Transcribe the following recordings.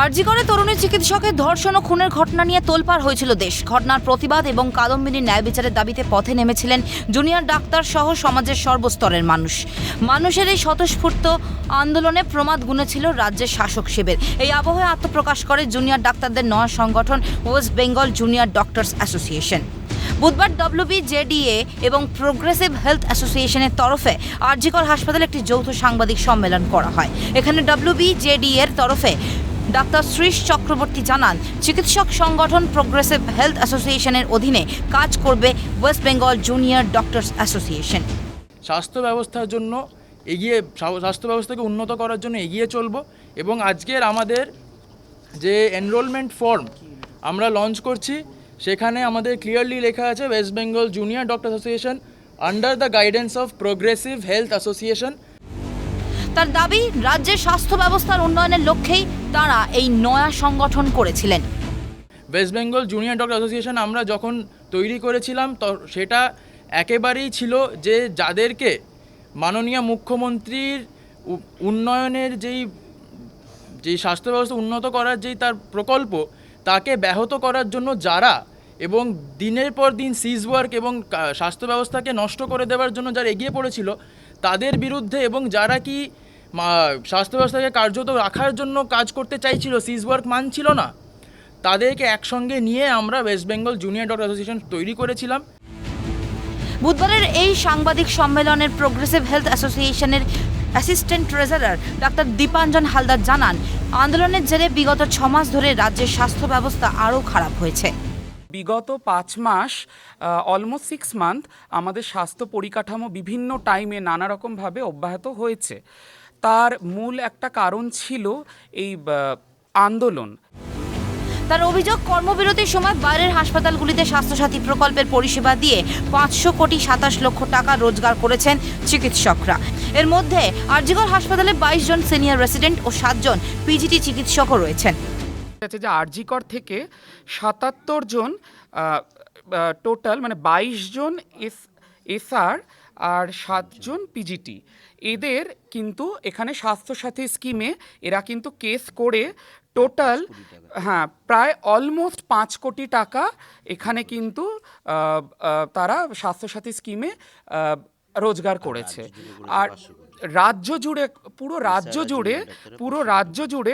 আরজি করে তরুণী চিকিৎসকের ধর্ষণ ও খুনের ঘটনা নিয়ে তোলপাড় হয়েছিল দেশ। ঘটনার প্রতিবাদ এবং কাদম্বিনীর ন্যায় বিচারের দাবিতে পথে নেমেছিলেন জুনিয়র ডাক্তার সহ সমাজের সর্বস্তরের মানুষ। মানুষের এই স্বতঃস্ফূর্ত আন্দোলনে প্রমাদ গুনেছিল রাজ্যের শাসক শিবির। এই আবহে আত্মপ্রকাশ করে জুনিয়র ডাক্তারদের নয়া সংগঠন West Bengal junior doctors association. বুধবার WBJDA এবং প্রোগ্রেসিভ হেলথ অ্যাসোসিয়েশনের তরফে আরজিকর হাসপাতালে একটি যৌথ সাংবাদিক সম্মেলন করা হয়। এখানে WBJDA এর তরফে ডাক্তার শ্রীশ চক্রবর্তী জানান, চিকিৎসক সংগঠন প্রোগ্রেসিভ হেলথ অ্যাসোসিয়েশনের অধীনে কাজ করবে West Bengal junior doctors association. স্বাস্থ্য ব্যবস্থার জন্য স্বাস্থ্য ব্যবস্থাকে উন্নত করার জন্য এগিয়ে চলব এবং আজকের আমাদের যে এনরোলমেন্ট ফর্ম আমরা লঞ্চ করছি সেখানে আমাদের ক্লিয়ারলি লেখা আছে West Bengal junior doctor association under the guidance of progressive health association. তার দাবি, রাজ্যের স্বাস্থ্য ব্যবস্থার উন্নয়নের লক্ষ্যেই তারা এই নয়া সংগঠন করেছিলেন। West Bengal junior doctor association আমরা যখন তৈরি করেছিলাম সেটা একেবারেই ছিল যে যাদেরকে মাননীয় মুখ্যমন্ত্রীর উন্নয়নের যেই স্বাস্থ্য ব্যবস্থা উন্নত করার যেই তার প্রকল্প তাকে ব্যাহত করার জন্য যারা এবং দিনের পর দিন সিজ ওয়ার্ক এবং স্বাস্থ্য ব্যবস্থাকে নষ্ট করে দেওয়ার জন্য যারা এগিয়ে পড়েছিল তাদের বিরুদ্ধে এবং যারা কি স্বাস্থ্য ব্যবস্থাকে কার্যত রাখার জন্য কাজ করতে চাইছিল, সিজ ওয়ার্ক মানছিল না, তাদেরকে একসঙ্গে নিয়ে আমরা West Bengal junior doctor association তৈরি করেছিলাম। বুধবারের এই সাংবাদিক সম্মেলনের প্রোগ্রেসিভ হেলথ অ্যাসোসিয়েশনের assistant treasurer doctor Dipanjan Haldar জানান, আন্দোলনের জেরে বিগত 6 মাস ধরে রাজ্যের স্বাস্থ্য ব্যবস্থা আরও খারাপ হয়েছে। বিগত 5 মাস অলমোস্ট 6 মান্থ আমাদের স্বাস্থ্য পরিকাঠামো বিভিন্ন টাইমে নানা রকমভাবে অব্যাহত হয়েছে। তার মূল একটা কারণ ছিল এই আন্দোলন। তার অভিযোগ, কর্মবিরতির সময় বাইরের হাসপাতালগুলিতে স্বাস্থ্যসাথী প্রকল্পের পরিষেবা দিয়ে 527 লক্ষ টাকা রোজগার করেছেন চিকিৎসকরা। এর মধ্যে আরজিকর হাসপাতালে 22 জন সিনিয়র রেসিডেন্ট ও 7 জন পিজিটি চিকিৎসকও রয়েছেন। যে আরজিকর থেকে 77 জন টোটাল, মানে 22 জন এসআর আর 7 জন পিজিটি, এদের কিন্তু এখানে স্বাস্থ্যসাথী স্কিমে এরা কিন্তু কেস করে টোটাল প্রায় অলমোস্ট 5 কোটি টাকা এখানে কিন্তু তারা স্বাস্থ্যসাথী স্কিমে রোজগার করেছে। আর রাজ্য জুড়ে পুরো রাজ্য জুড়ে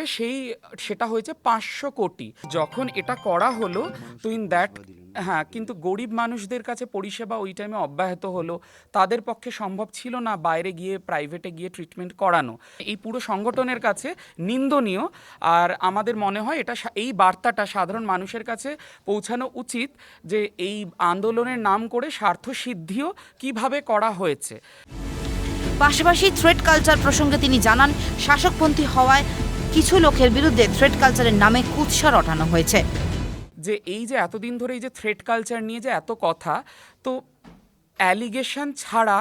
সেটা হয়েছে 500 কোটি। যখন এটা করা হলো তো ইন দ্যাট কিন্তু গরিব মানুষদের কাছে পরিষেবা ওই টাইমে অব্যাহত হলো, তাদের পক্ষে সম্ভব ছিল না বাইরে গিয়ে প্রাইভেটে গিয়ে ট্রিটমেন্ট করানো। এই পুরো সংগঠনের কাছে নিন্দনীয়। আর আমাদের মনে হয় এই বার্তাটা সাধারণ মানুষের কাছে পৌঁছানো উচিত যে এই আন্দোলনের নাম করে স্বার্থসিদ্ধিও কিভাবে করা হয়েছে। পাশাপাশি থ্রেড কালচার প্রসঙ্গে তিনি জানান, শাসকপন্থী হওয়ায় কিছু লোকের বিরুদ্ধে থ্রেড কালচারের নামে কুৎসা রটানো হয়েছে। যে এই যে এতদিন ধরে এই যে থ্রেড কালচার নিয়ে যে এত কথা, তো অ্যালিগেশন ছাড়া,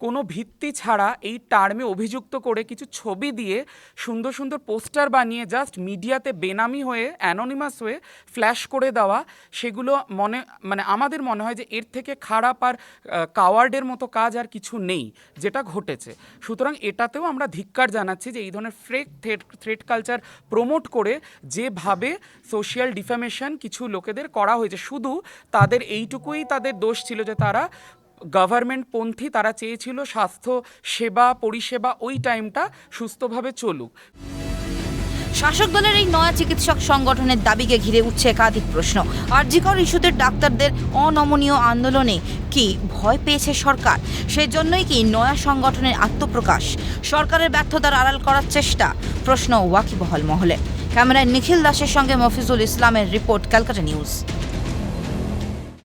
কোনো ভিত্তি ছাড়া এই টার্মে অভিযুক্ত করে কিছু ছবি দিয়ে সুন্দর সুন্দর পোস্টার বানিয়ে জাস্ট মিডিয়াতে বেনামি হয়ে অ্যানোনিমাস হয়ে ফ্ল্যাশ করে দেওয়া, সেগুলো আমাদের মনে হয় যে এর থেকে খারাপ আর কাওয়ার্ডের মতো কাজ আর কিছু নেই যেটা ঘটেছে। সুতরাং এটাতেও আমরা ধিক্কার জানাচ্ছি যে এই ধরনের থ্রেড কালচার প্রমোট করে যেভাবে সোশ্যাল ডিফামেশন কিছু লোকেদের করা হয়েছে। শুধু তাদের এইটুকুই তাদের দোষ ছিল যে তারা গভর্নমেন্ট পন্থী, তারা চেয়েছিল স্বাস্থ্য সেবা পরিষেবা ওই টাইমটা সুস্থভাবে চলুক। শাসক দলের এই নয়া চিকিৎসক সংগঠনের দাবিকে ঘিরে উঠছে একাধিক প্রশ্ন। আরজিকর ইস্যুতে ডাক্তারদের অনমনীয় আন্দোলনে কি ভয় পেয়েছে সরকার? সেজন্যই কি নয়া সংগঠনের আত্মপ্রকাশ? সরকারের ব্যর্থতার আড়াল করার চেষ্টা? প্রশ্ন ওয়াকিবহাল মহলে। ক্যামেরায় নিখিল দাসের সঙ্গে মফিজুল ইসলামের রিপোর্ট, ক্যালকাটা নিউজ।